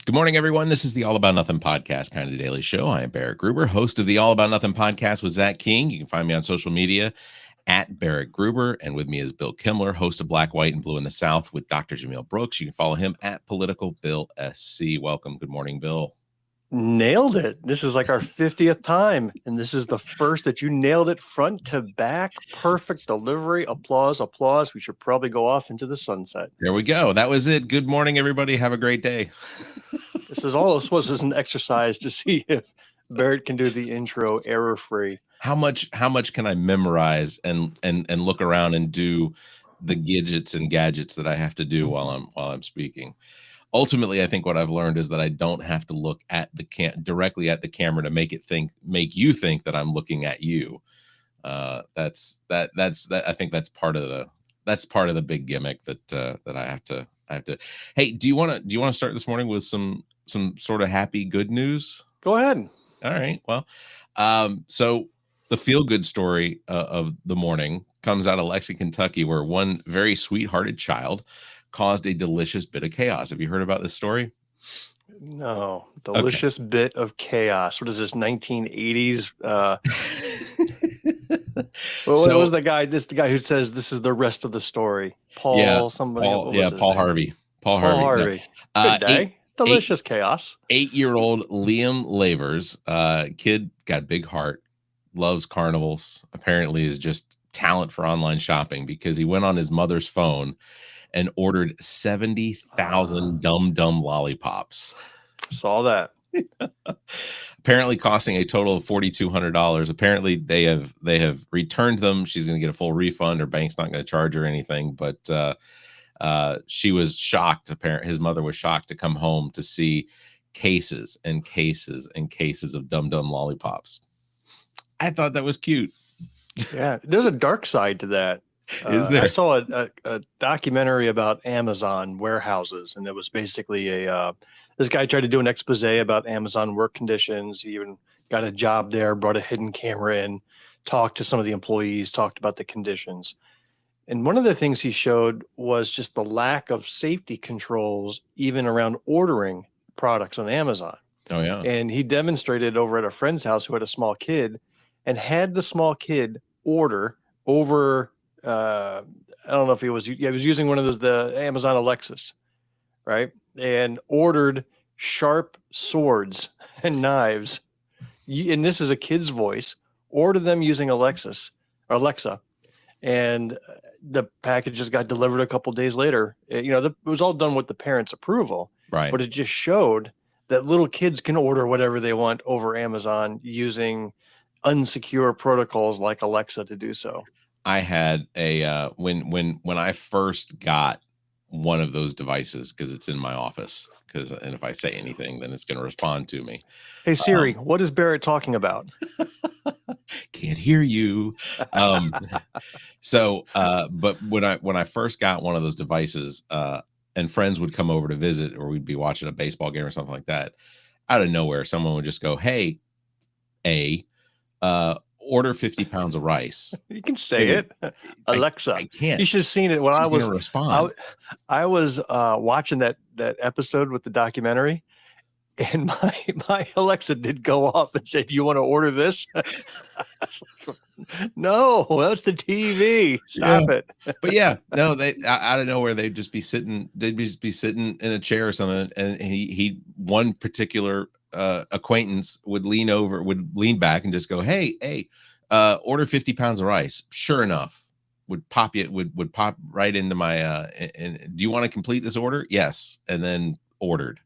Good morning, everyone. This is the All About Nothing podcast, kind of daily show. I am Barrett Gruber, host of the All About Nothing podcast with Zach King. You can find me on social media at barrettgruber, and with me is Bill Kimler, host of Black, White, and Blue in the South with Dr. Jamil Brooks. You can follow him at politicalbillsc. Welcome. Good morning, Bill. Nailed it. This is like our 50th time, and this is the first that you nailed it front to back. Perfect delivery. Applause, applause. We should probably go off into the sunset. There we go. That was it. Good morning, everybody. Have a great day. This is all this was an exercise to see if Barrett can do the intro error-free. How much can I memorize and look around and do the gadgets that I have to do while I'm speaking? Ultimately, I think what I've learned is that I don't have to look at directly at the camera to make you think that I'm looking at you. That's I think that's part of the big gimmick that I have to. Hey, do you want to start this morning with some sort of happy good news? Go ahead. All right. Well, so the feel good story of the morning comes out of Lexington, Kentucky, where one very sweethearted child caused a delicious bit of chaos. Have you heard about this story? No. Delicious bit of chaos. What is this, 1980s? What was the guy? The guy who says this is the rest of the story. Paul Harvey. Paul Harvey. Good day. Delicious chaos. 8-year-old Liam Lavers, kid, got big heart, loves carnivals, apparently is just talent for online shopping because he went on his mother's phone and ordered 70,000 Dum Dum lollipops. Saw that. Apparently costing a total of $4,200. Apparently they have returned them. She's going to get a full refund. Her bank's not going to charge her anything. But she was shocked. Apparently his mother was shocked to come home to see cases and cases and cases of Dum Dum lollipops. I thought that was cute. Yeah, there's a dark side to that. Is there? I saw a documentary about Amazon warehouses, and it was basically this guy tried to do an expose about Amazon work conditions. He even got a job there, brought a hidden camera in, talked to some of the employees, talked about the conditions. And one of the things he showed was just the lack of safety controls, even around ordering products on Amazon. Oh, yeah. And he demonstrated over at a friend's house who had a small kid and had the small kid order over I don't know if he was using one of those, the Amazon Alexis, right? And ordered sharp swords and knives. And this is a kid's voice. Order them using Alexa. And the package just got delivered a couple days later. It was all done with the parents' approval. Right. But it just showed that little kids can order whatever they want over Amazon using unsecure protocols like Alexa to do so. I had a when I first got one of those devices, because it's in my office, and if I say anything, then it's going to respond to me. Hey Siri, what is Barrett talking about? Can't hear you. But when I first got one of those devices, and friends would come over to visit, or we'd be watching a baseball game or something like that, out of nowhere, someone would just go, "Hey, order 50 pounds of rice." You can say it. Alexa. I can't. You should have seen it when I was respond. I was watching that episode with the documentary, and my Alexa did go off and said, "You want to order this?" No, that's the TV. Stop it. But yeah, no, they out of nowhere they'd just be sitting in a chair or something, and he one particular acquaintance would lean back and just go, hey, order 50 pounds of rice. Sure enough, would pop right into my and do you want to complete this order? Yes. And then ordered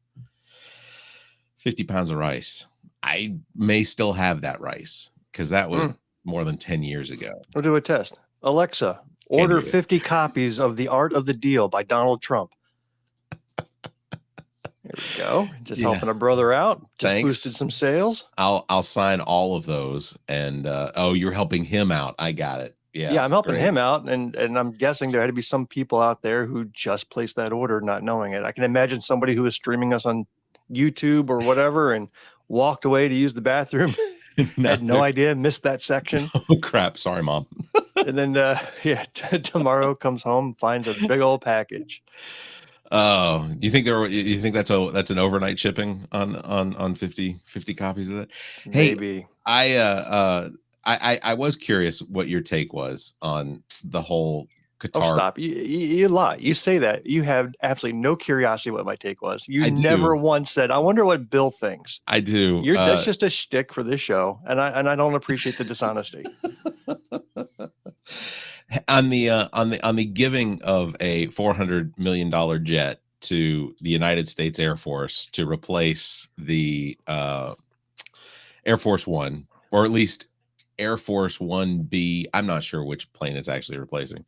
50 pounds of rice. I may still have that rice because that was more than 10 years ago. We'll do a test. Alexa, order 50 copies of The Art of the Deal by Donald Trump. There we go. Just helping a brother out. Just Thanks. Boosted some sales. I'll sign all of those. And you're helping him out. I got it. Yeah, I'm helping him out. And I'm guessing there had to be some people out there who just placed that order not knowing it. I can imagine somebody who is streaming us on YouTube or whatever and walked away to use the bathroom. Had no idea, missed that section. Oh crap! Sorry, Mom. And then tomorrow comes home, finds a big old package. Oh, you think that's an overnight shipping on 50 copies of that? Hey, Maybe. I I was curious what your take was on the whole Oh, Qatar. stop. You lie. You say that. You have absolutely no curiosity what my take was. You I never do. once said, I wonder what Bill thinks. I do. That's just a shtick for this show, and I don't appreciate the dishonesty. On the giving of a $400 million jet to the United States Air Force to replace the Air Force One, or at least Air Force 1B. I'm not sure which plane it's actually replacing.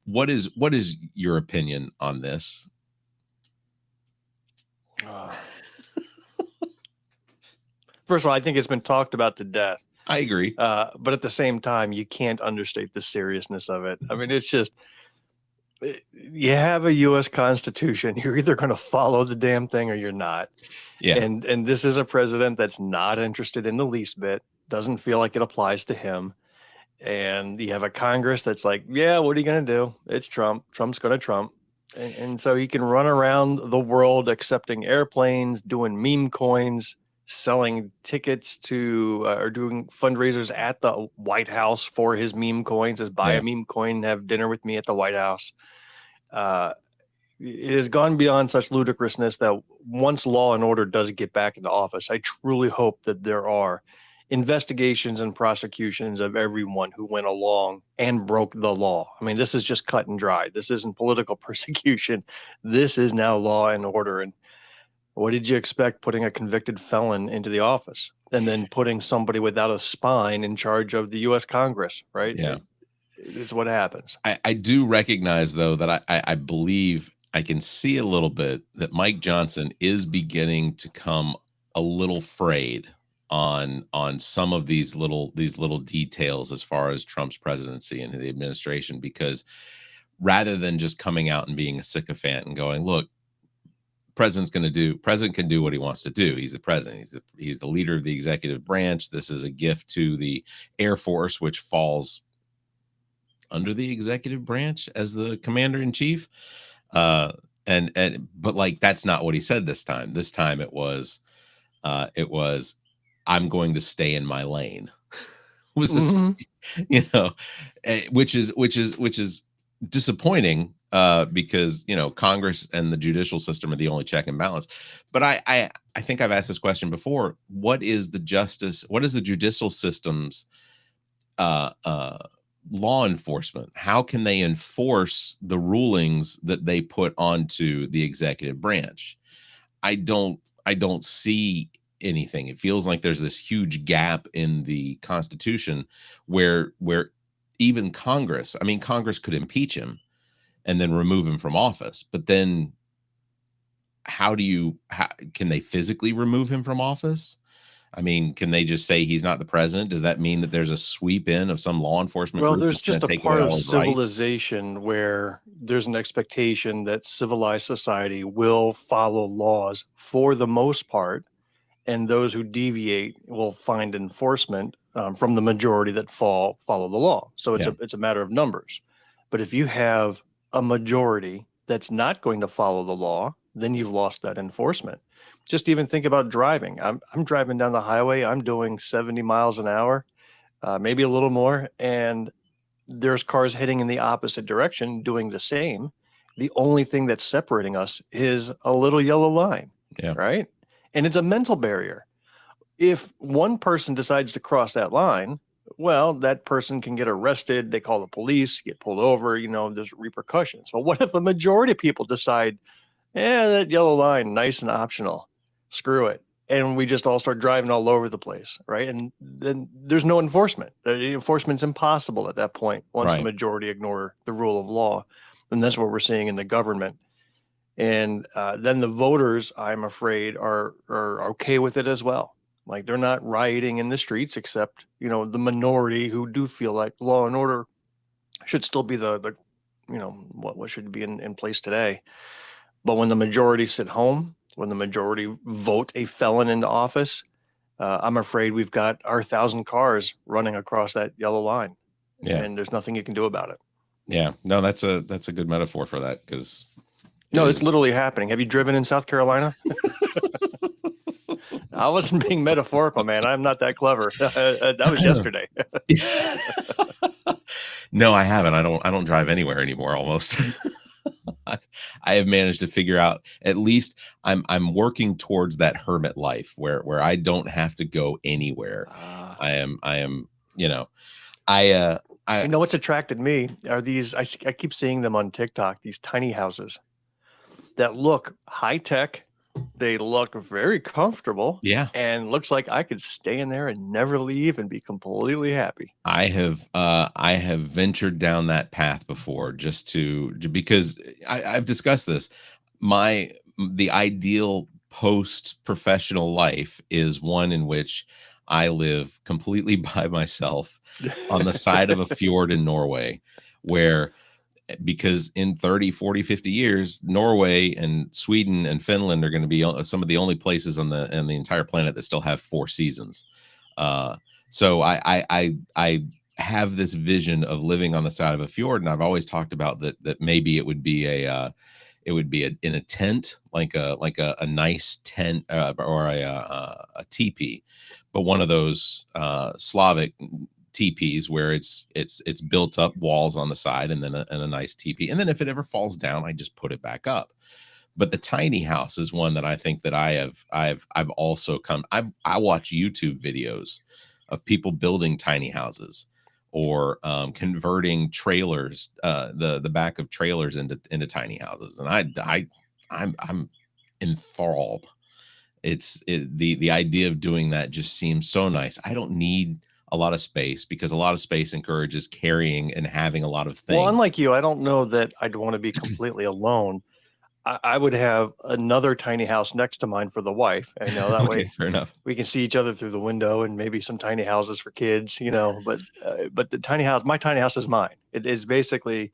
What is your opinion on this? First of all, I think it's been talked about to death. I agree. But at the same time, you can't understate the seriousness of it. I mean, it's just, you have a U.S. Constitution. You're either going to follow the damn thing or you're not. Yeah. And this is a president that's not interested in the least bit, doesn't feel like it applies to him. And you have a Congress that's like, yeah, what are you going to do? It's Trump. Trump's going to Trump. And so he can run around the world accepting airplanes, doing meme coins, selling tickets to or doing fundraisers at the White House for his meme coins, as buy a meme coin and have dinner with me at the White House. It has gone beyond such ludicrousness that once law and order does get back into office, I truly hope that there are investigations and prosecutions of everyone who went along and broke the law. I mean, this is just cut and dry. This isn't political persecution. This is now law and order. And what did you expect putting a convicted felon into the office and then putting somebody without a spine in charge of the U.S. Congress, right? Yeah. It's what happens. I do recognize, though, that I believe I can see a little bit that Mike Johnson is beginning to come a little frayed on some of these little details as far as Trump's presidency and the administration, because rather than just coming out and being a sycophant and going, look, president can do what he wants to do. He's the president. He's the leader of the executive branch. This is a gift to the Air Force, which falls under the executive branch as the commander in chief. But like, that's not what he said this time. This time it was I'm going to stay in my lane. Was this, which is disappointing, because Congress and the judicial system are the only check and balance. But I think I've asked this question before. What is the judicial system's law enforcement? How can they enforce the rulings that they put onto the executive branch? I don't see anything. It feels like there's this huge gap in the Constitution where even Congress could impeach him and then remove him from office, but then how can they physically remove him from office? I mean, can they just say he's not the president? Does that mean that there's a sweep in of some law enforcement? Well, group there's just a take part away of all his rights? civilization where there's an expectation that civilized society will follow laws for the most part, and those who deviate will find enforcement from the majority that follow the law. So it's a matter of numbers. But if you have a majority that's not going to follow the law, then you've lost that enforcement. Just even think about driving. I'm driving down the highway. I'm doing 70 miles an hour, maybe a little more, and there's cars heading in the opposite direction doing the same. The only thing that's separating us is a little yellow line, right? And it's a mental barrier. If one person decides to cross that line, well, that person can get arrested. They call the police, get pulled over, there's repercussions. But what if a majority of people decide, that yellow line, nice and optional, screw it. And we just all start driving all over the place, right? And then there's no enforcement. The enforcement's impossible at that point once the majority ignore the rule of law. And that's what we're seeing in the government. And then the voters, I'm afraid, are okay with it as well. Like, they're not rioting in the streets, except, the minority who do feel like law and order should still be the what should be in place today. But when the majority sit home, when the majority vote a felon into office, I'm afraid we've got our 1,000 cars running across that yellow line. And there's nothing you can do about it. Yeah, no, that's a good metaphor for that, because No, it's literally happening. Have you driven in South Carolina? I wasn't being metaphorical, man. I'm not that clever. That was yesterday. No, I haven't. I don't drive anywhere anymore almost. I have managed to figure out, at least I'm working towards that hermit life where I don't have to go anywhere. I am, you know, You know what's attracted me are these, I keep seeing them on TikTok, these tiny houses that look high tech. They look very comfortable. Yeah. And looks like I could stay in there and never leave and be completely happy. I have ventured down that path before just because I've discussed this. The ideal post-professional life is one in which I live completely by myself on the side of a fjord in Norway, because in 30, 40, 50 years, Norway and Sweden and Finland are going to be some of the only places on the entire planet that still have 4 seasons. So I have this vision of living on the side of a fjord, and I've always talked about that maybe it would be in a tent, like a nice tent, or a teepee, but one of those Slavic teepees where it's built up walls on the side and then a nice teepee, and then if it ever falls down, I just put it back up. But the tiny house is one that I think that I've also I watch YouTube videos of people building tiny houses, or converting trailers, the back of trailers into tiny houses, and I'm enthralled. The idea of doing that just seems so nice. I don't need a lot of space, because a lot of space encourages carrying and having a lot of things. Well, unlike you, I don't know that I'd want to be completely alone. I would have another tiny house next to mine for the wife. And that Okay, way fair enough. we can see each other through the window, and maybe some tiny houses for kids, but the tiny house, my tiny house is mine. It is basically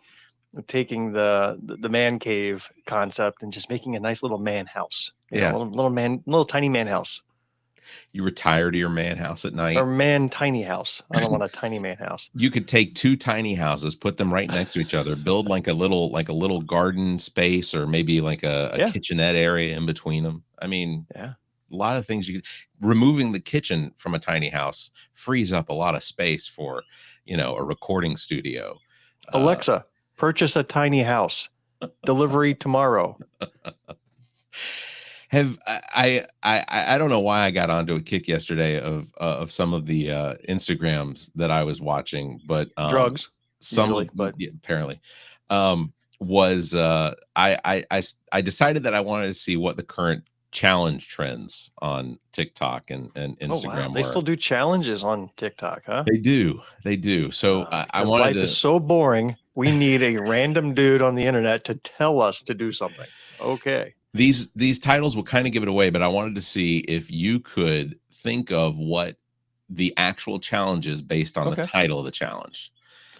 taking the man cave concept and just making a nice little man house. Little tiny man house. You retire to your man house at night. Or man tiny house. I don't want a tiny man house. You could take 2 tiny houses, put them right next to each other, build like a little garden space, or maybe like a kitchenette area in between them. I mean, a lot of things removing the kitchen from a tiny house frees up a lot of space for, a recording studio. Alexa, purchase a tiny house. Delivery tomorrow. I don't know why I got onto a kick yesterday of some of the Instagrams that I was watching, but drugs, usually, but apparently was I decided that I wanted to see what the current challenge trends on TikTok and Instagram were. They still do challenges on TikTok, huh? They do. So I wanted life is so boring. We need a random dude on the internet to tell us to do something. Okay. These titles will kind of give it away, but I wanted to see if you could think of what the actual challenge is based on the title of the challenge.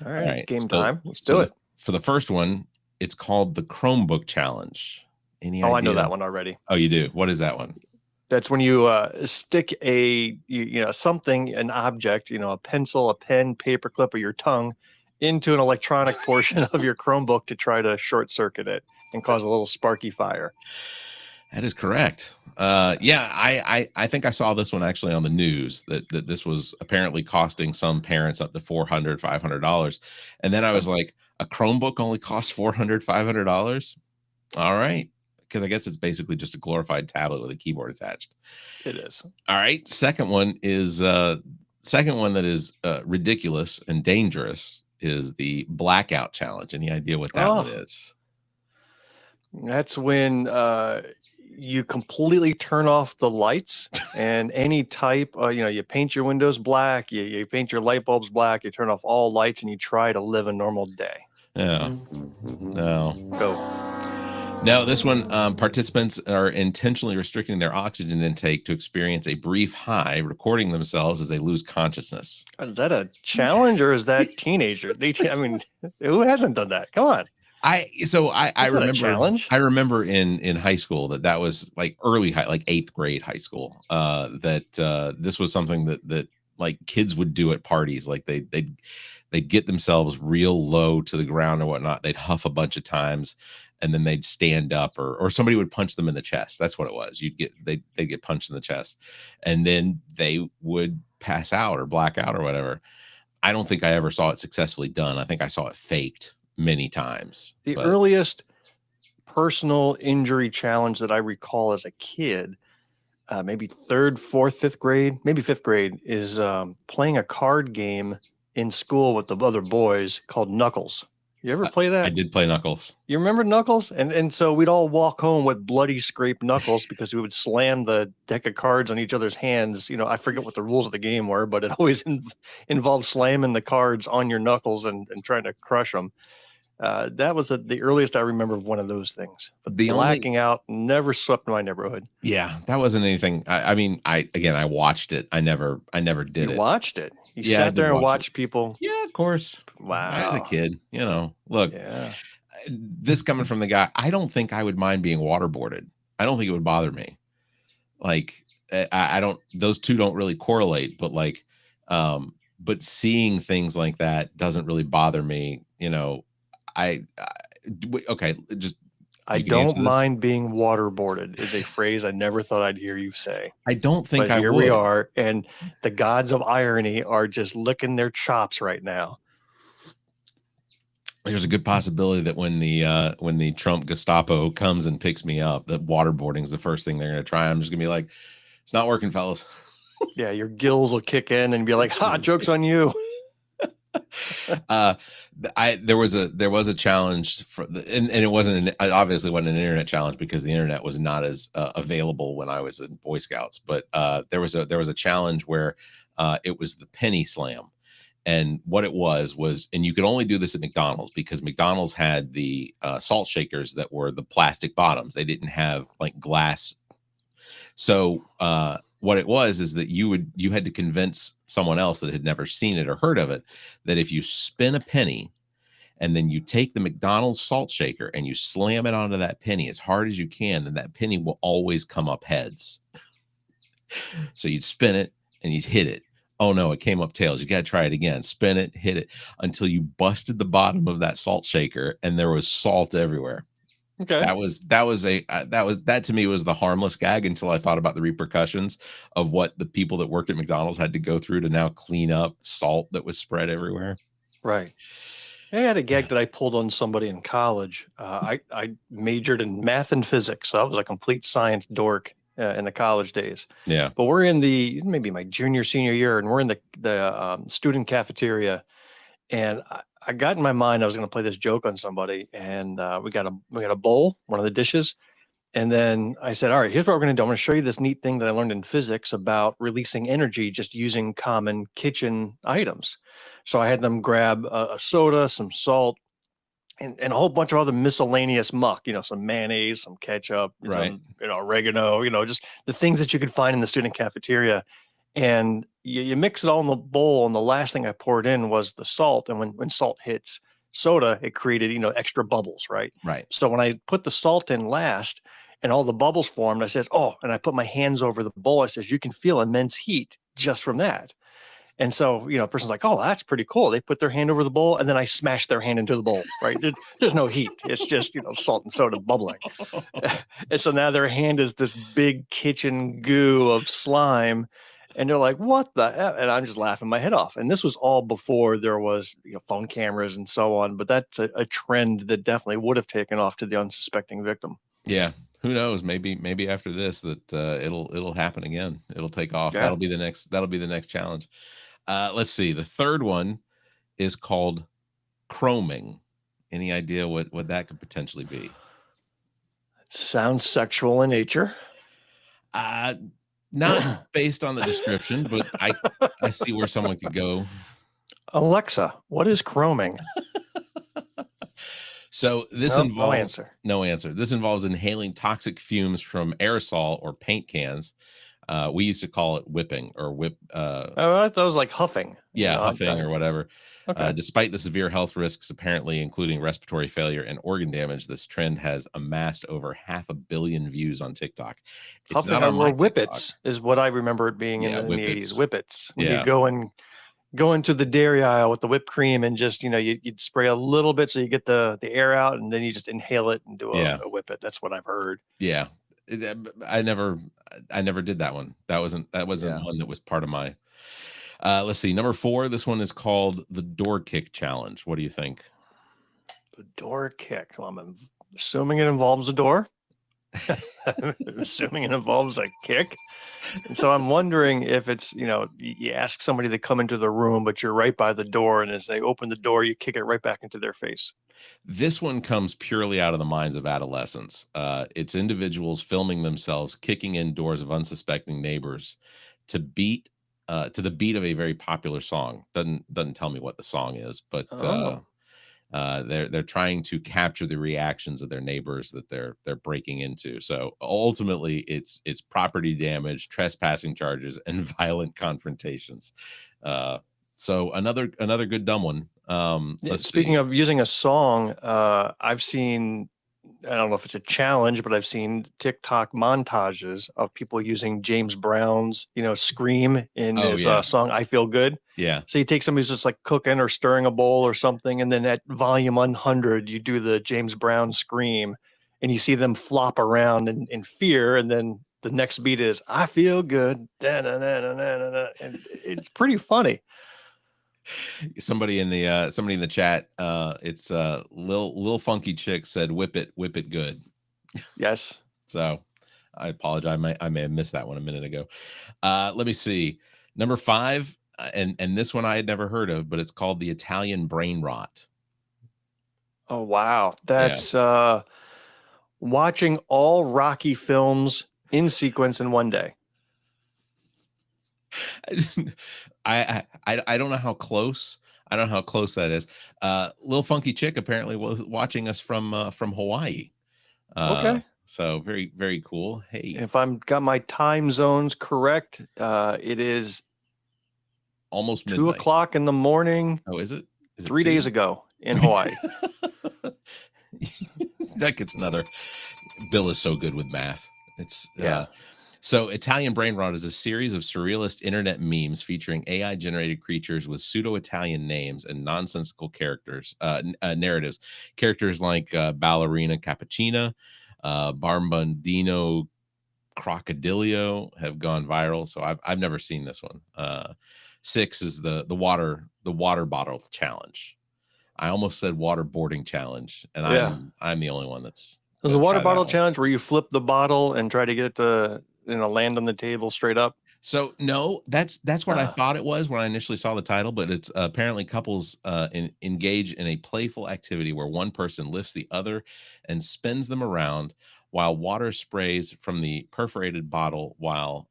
All right. It's game time. Let's do it. For the first one, it's called the Chromebook Challenge. Any idea? I know that one already. Oh, you do? What is that one? That's when you stick something, an object, a pencil, a pen, paperclip, or your tongue into an electronic portion of your Chromebook to try to short circuit it and cause a little sparky fire. That is correct. I think I saw this one actually on the news that this was apparently costing some parents up to $400, $500. And then I was like, a Chromebook only costs $400, $500? All right. Because I guess it's basically just a glorified tablet with a keyboard attached. It is. All right. Second one that is ridiculous and dangerous is the blackout challenge. Any idea what that one is? That's when you completely turn off the lights and any type, you paint your windows black, you paint your light bulbs black, you turn off all lights, and you try to live a normal day. Yeah. No. Go. No, this one, participants are intentionally restricting their oxygen intake to experience a brief high, recording themselves as they lose consciousness. Is that a challenge, or is that teenager? I mean, who hasn't done that? Come on. I remember in high school that was like early high, like 8th grade high school, that this was something that like kids would do at parties. Like they'd get themselves real low to the ground or whatnot. They'd huff a bunch of times, and then they'd stand up, or somebody would punch them in the chest. That's what it was. They'd get punched in the chest, and then they would pass out or black out or whatever. I don't think I ever saw it successfully done. I think I saw it faked many times. The earliest personal injury challenge that I recall as a kid, maybe third, fourth, fifth grade, maybe fifth grade, is playing a card game in school with the other boys called Knuckles. You ever play that? I did play Knuckles. You remember Knuckles? And so we'd all walk home with bloody scraped knuckles because we would slam the deck of cards on each other's hands. You know, I forget what the rules of the game were, but it always involved slamming the cards on your knuckles and trying to crush them. That was the earliest I remember of one of those things. But the blacking out never swept my neighborhood. Yeah, that wasn't anything. I mean, I watched it. I never did it. You watched it. You sat there and watched people. Yeah, of course. Wow. I was a kid, look, this coming from the guy, I don't think I would mind being waterboarded. I don't think it would bother me. Like, I don't, those two don't really correlate, but like, but seeing things like that doesn't really bother me. Okay, just, I don't mind being waterboarded is a phrase I never thought I'd hear you say. I don't think here we are, and the gods of irony are just licking their chops right now. There's a good possibility that when the Trump Gestapo comes and picks me up, that waterboarding is the first thing they're going to try. I'm just going to be like, it's not working, fellas. Yeah, your gills will kick in and be like, "Ha, joke's on you." There was a challenge and it obviously wasn't an internet challenge because the internet was not as available when I was in Boy Scouts, but there was a challenge where it was the penny slam, and what it was, and you could only do this at McDonald's because McDonald's had the salt shakers that were the plastic bottoms. They didn't have like glass. So what it was is that you had to convince someone else that had never seen it or heard of it that if you spin a penny and then you take the McDonald's salt shaker and you slam it onto that penny as hard as you can, then that penny will always come up heads. So you'd spin it and you'd hit it. Oh no, it came up tails. You got to try it again. Spin it, hit it until you busted the bottom of that salt shaker and there was salt everywhere. Okay. That to me was the harmless gag until I thought about the repercussions of what the people that worked at McDonald's had to go through to now clean up salt that was spread everywhere. Right. I had a gag that I pulled on somebody in college. I majored in math and physics, so I was a complete science dork in the college days. Yeah. But we're in maybe my senior year, and we're in the student cafeteria, and I got in my mind I was going to play this joke on somebody, and we got a bowl, one of the dishes, and then I said, all right, here's what we're going to do. I'm going to show you this neat thing that I learned in physics about releasing energy just using common kitchen items. So I had them grab a soda, some salt, and a whole bunch of other miscellaneous muck, some mayonnaise, some ketchup, right, some, oregano, just the things that you could find in the student cafeteria. And you mix it all in the bowl, and the last thing I poured in was the salt. And when salt hits soda, it created, extra bubbles, right? Right. So when I put the salt in last and all the bubbles formed, I said, oh, and I put my hands over the bowl. I says, you can feel immense heat just from that. And so, a person's like, oh, that's pretty cool. They put their hand over the bowl, and then I smashed their hand into the bowl, right? There's no heat. It's just, salt and soda bubbling. And so now their hand is this big kitchen goo of slime. And they're like, what the F? And I'm just laughing my head off. And this was all before there was phone cameras and so on. But that's a trend that definitely would have taken off to the unsuspecting victim. Yeah. Who knows? Maybe after this that it'll happen again. It'll take off. Yeah. That'll be the next challenge. Let's see. The third one is called chroming. Any idea what that could potentially be? Sounds sexual in nature. Not based on the description, but I see where someone could go. Alexa, what is chroming? So this involves no answer. This involves inhaling toxic fumes from aerosol or paint cans We used to call it whipping or whip. Oh, I thought it was like huffing. Yeah, huffing or whatever. Okay. Despite the severe health risks, apparently including respiratory failure and organ damage, this trend has amassed over 500 million views on TikTok. It's Huffing not on or my TikTok. whippets is what I remember it being Yeah, in the 80s. whippets. Whippets. When you Yeah, go into the dairy aisle with the whipped cream and just, you'd spray a little bit so you get the air out, and then you just inhale it and do yeah, a whippet. That's what I've heard. yeah. I never did that one. That wasn't Yeah. one that was part of my. Let's see, number 4. This one is called the door kick challenge. What do you think? The door kick. Well, I'm assuming it involves a door. I'm assuming it involves a kick. And so I'm wondering if it's, you ask somebody to come into the room, but you're right by the door. And as they open the door, you kick it right back into their face. This one comes purely out of the minds of adolescents. It's individuals filming themselves kicking in doors of unsuspecting neighbors to the beat of a very popular song. Doesn't tell me what the song is, but Oh, they're trying to capture the reactions of their neighbors that they're breaking into. So ultimately, it's property damage, trespassing charges, and violent confrontations. So another good dumb one. yeah. Let's Speaking see. of using a song, I've seen, I don't know if it's a challenge, but I've seen TikTok montages of people using James Brown's, scream in Oh his yeah, song "I Feel Good." yeah. So you take somebody who's just like cooking or stirring a bowl or something, and then at volume 100, you do the James Brown scream, and you see them flop around in fear, and then the next beat is "I Feel Good," da-na-na-na-na-na-na, and it's pretty funny. Somebody in the chat, it's Lil Funky Chick said whip it good. Yes. So I apologize. I may have missed that one a minute ago. Let me see. Number 5, and this one I had never heard of, but it's called the Italian brain rot. Oh wow, Yeah. that's watching all Rocky films in sequence in one day. I don't know how close. I don't know how close that is. Lil Funky Chick apparently was watching us from Hawaii. Okay. So very, very cool. Hey, If I'm got my time zones correct, it is almost two midnight. o'clock in the morning, Oh, is it? Is it 3 days 2? ago in Hawaii. That gets another. Bill is so good with math. It's Yeah. so Italian brain rot is a series of surrealist internet memes featuring AI generated creatures with pseudo Italian names and nonsensical characters, narratives. Characters like Ballerina Cappuccina, Barbundino Crocodilio have gone viral. So I've never seen this one. 6 is the water bottle challenge. I almost said waterboarding challenge, and Yeah. I'm the only one that's There's a gonna water try that bottle one. challenge where you flip the bottle and try to get it to, land on the table straight up. So no, that's what I Ah, thought it was when I initially saw the title, but it's apparently couples engage in a playful activity where one person lifts the other and spins them around while water sprays from the perforated bottle. While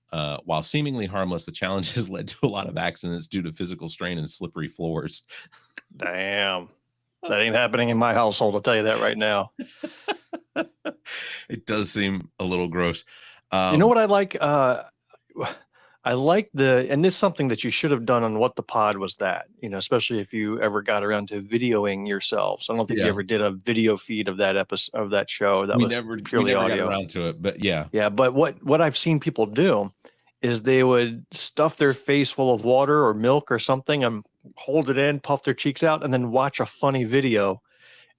seemingly harmless, the challenge has led to a lot of accidents due to physical strain and slippery floors. damn. That ain't happening in my household, I'll tell you that right now. It does seem a little gross. You know Um, what I like? I like and this is something that you should have done on What the Pod Was That, especially if you ever got around to videoing yourselves. I don't think you yeah, ever did a video feed of that episode of that show. That we was never we purely never got audio. around to it, but yeah, Yeah, but what I've seen people do is they would stuff their face full of water or milk or something and hold it in, puff their cheeks out, and then watch a funny video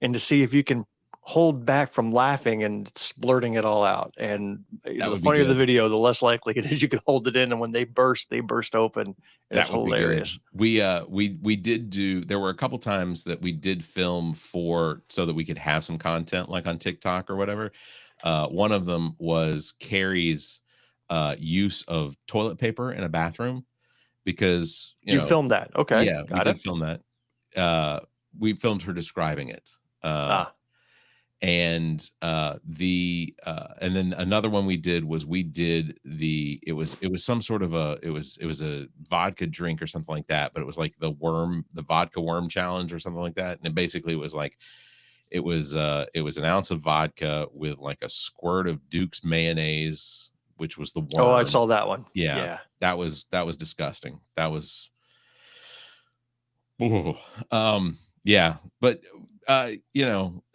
and to see if you can hold back from laughing and splurting it all out. And that the would be funnier the good. video, the less likely it is you can hold it in. And when they burst open, and it's That would be good. hilarious. We did do there were a couple times that we did film for so that we could have some content like on TikTok or whatever. One of them was Carrie's use of toilet paper in a bathroom because, You filmed that. Okay. yeah, we Got did it. film that. Uh, we filmed her describing it. Ah, And then another one we did was we did it was some sort of it was a vodka drink or something like that, but it was like the vodka worm challenge or something like that, and it basically was like it was an ounce of vodka with like a squirt of Duke's mayonnaise, which was the worm. Oh, I saw that one. Yeah. That was disgusting. That was yeah, but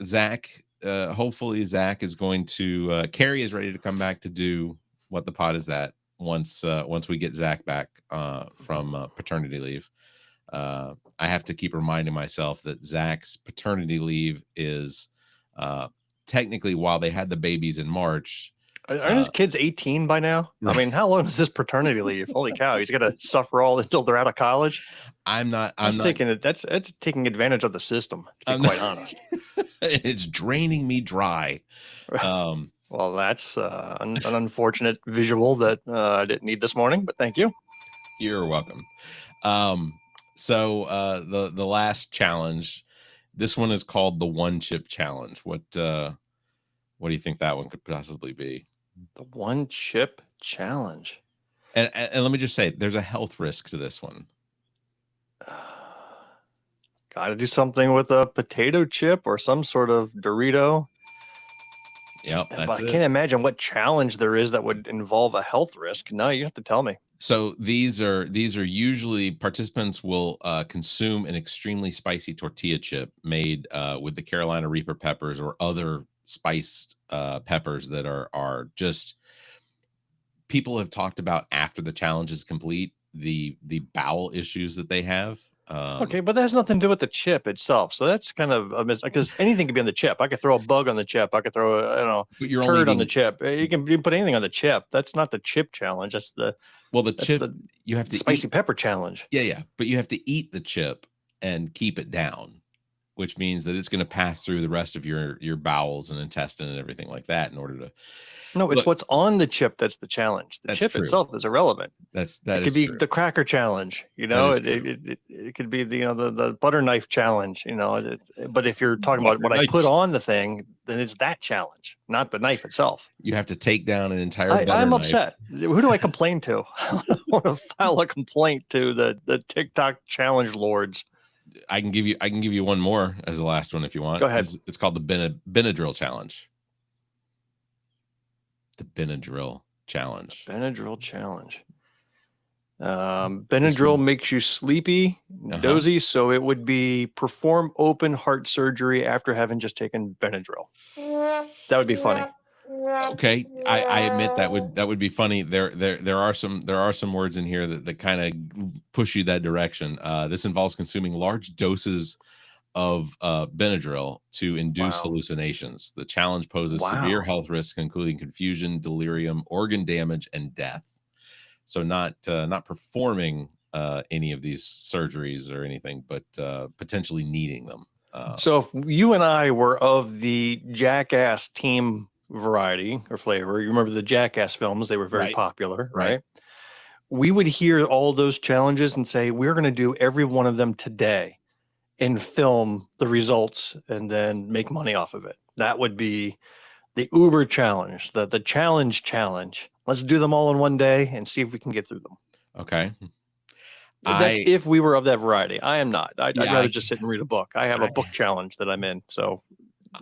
Zach, hopefully Zach is going to Carrie is ready to come back to do What the Pod Is That once we get Zach back from paternity leave. I have to keep reminding myself that Zach's paternity leave is technically, while they had the babies in March. Aren't his kids 18 by now? I mean, how long is this paternity leave? Holy cow, he's got to suffer all until they're out of college. That's taking advantage of the system, to be quite honest. It's draining me dry. Well, that's an unfortunate visual that I didn't need this morning, but thank you. You're welcome. So the last challenge, this one is called the One Chip Challenge. What do you think that one could possibly be? The One Chip Challenge. And let me just say, there's a health risk to this one. Got to do something with a potato chip or some sort of Dorito. Yep, I can't imagine what challenge there is that would involve a health risk. No, you have to tell me. So these are usually participants will consume an extremely spicy tortilla chip made with the Carolina Reaper peppers or other spiced peppers that are just, people have talked about after the challenge is complete, the bowel issues that they have. Okay, but that has nothing to do with the chip itself. So that's kind of a because anything can be on the chip. I could throw a bug on the chip. I could throw a turd on the chip. You can put anything on the chip. That's not the chip challenge. That's the chip. You have to spicy pepper challenge. Yeah, but you have to eat the chip and keep it down, which means that it's going to pass through the rest of your bowels and intestine and everything like that in order to. No, it's what's on the chip that's the challenge. The chip itself is irrelevant. It could be the cracker challenge. It could be the butter knife challenge. But if you're talking about what I put on the thing, then it's that challenge, not the knife itself. You have to take down an entire butter knife. I'm upset. Who do I complain to? I want to file a complaint to the TikTok challenge lords. I can give you one more as the last one if you want. Go ahead. It's called the Benadryl challenge. The Benadryl challenge. Benadryl challenge. Benadryl makes you sleepy, dozy, so it would be perform open heart surgery after having just taken Benadryl. That would be funny. Okay, I admit that would be funny. There are some words in here that kind of push you that direction. This involves consuming large doses of Benadryl to induce hallucinations. The challenge poses severe health risks, including confusion, delirium, organ damage, and death. So not performing any of these surgeries or anything, but potentially needing them. So if you and I were of the Jackass team variety or flavor, you remember the Jackass films, they were very popular, right? We would hear all those challenges and say, we're going to do every one of them today and film the results and then make money off of it. That would be the Uber challenge, the challenge. Let's do them all in one day and see if we can get through them. Okay. That's if we were of that variety. I am not. I'd rather just sit and read a book. I have a book challenge that I'm in, so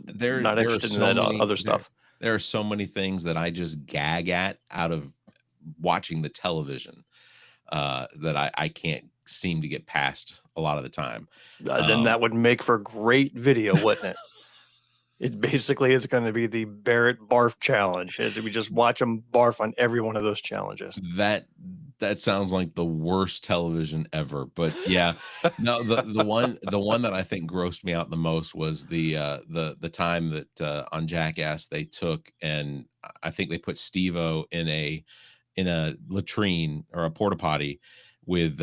not interested in that other stuff. There are so many things that I just gag at out of watching the television that I can't seem to get past a lot of the time. Then that would make for great video, wouldn't it? It basically is going to be the Barrett barf challenge, as we just watch them barf on every one of those challenges. That sounds like the worst television ever. But yeah, no, the one that I think grossed me out the most was the time that on Jackass they took, and I think they put Steve-O in a latrine or a porta potty with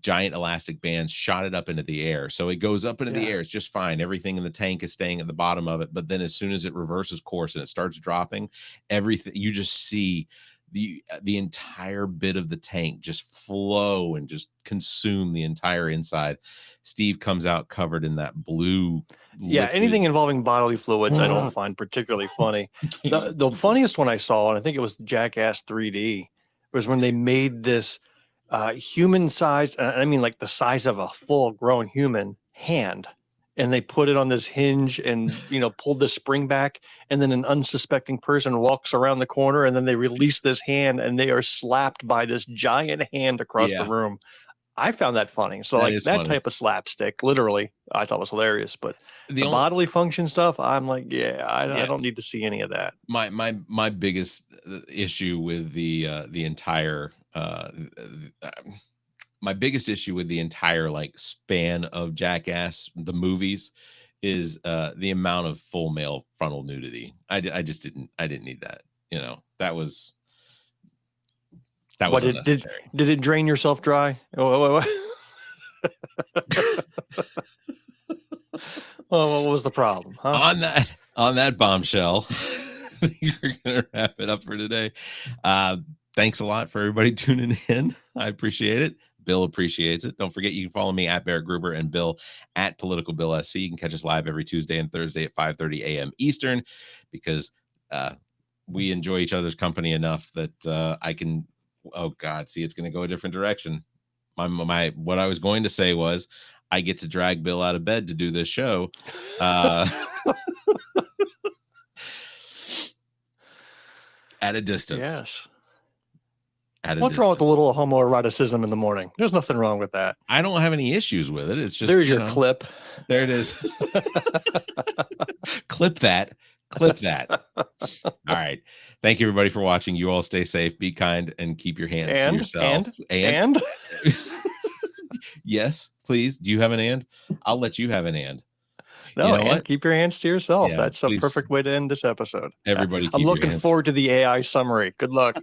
giant elastic bands, shot it up into the air. So it goes up into the air. It's just fine. Everything in the tank is staying at the bottom of it. But then as soon as it reverses course and it starts dropping, everything, you just see the entire bit of the tank just flow and just consume the entire inside. Steve comes out covered in that blue liquid. Anything involving bodily fluids I don't find particularly funny. The funniest one I saw, and I think it was Jackass 3D, was when they made this human size, I mean like the size of a full grown human hand, and they put it on this hinge and, pulled the spring back, and then an unsuspecting person walks around the corner, and then they release this hand and they are slapped by this giant hand across the Yeah, room. I found that funny. So that like is that funny. type of slapstick, literally, I thought was hilarious. But The the only bodily function stuff, I'm like, I yeah, don't need to see any of that. my biggest issue with the entire my biggest issue with the entire like span of Jackass the movies is the amount of full male frontal nudity. I just didn't need that. That was What unnecessary. did it drain yourself dry? What what was the problem, huh? On that bombshell, we're gonna wrap it up for today. Thanks a lot for everybody tuning in. I appreciate it. Bill appreciates it. Don't forget, you can follow me at barrettgruber and Bill at politicalbillsc. You can catch us live every Tuesday and Thursday at 5:30 a.m. Eastern, because we enjoy each other's company enough that I can. Oh God, see, it's going to go a different direction. My what I was going to say was, I get to drag Bill out of bed to do this show. At a distance. Yes. What's wrong with a little homoeroticism in the morning? There's nothing wrong with that. I don't have any issues with it. It's just, there's your clip. There it is. Clip that. Clip that. All right. Thank you, everybody, for watching. You all stay safe, be kind, and keep your hands to yourself. And yes, please. Do you have an and? I'll let you have an and. No, and keep your hands to yourself. Yeah, that's please. a perfect way to end this episode. Everybody, I'm looking forward to the AI summary. Good luck.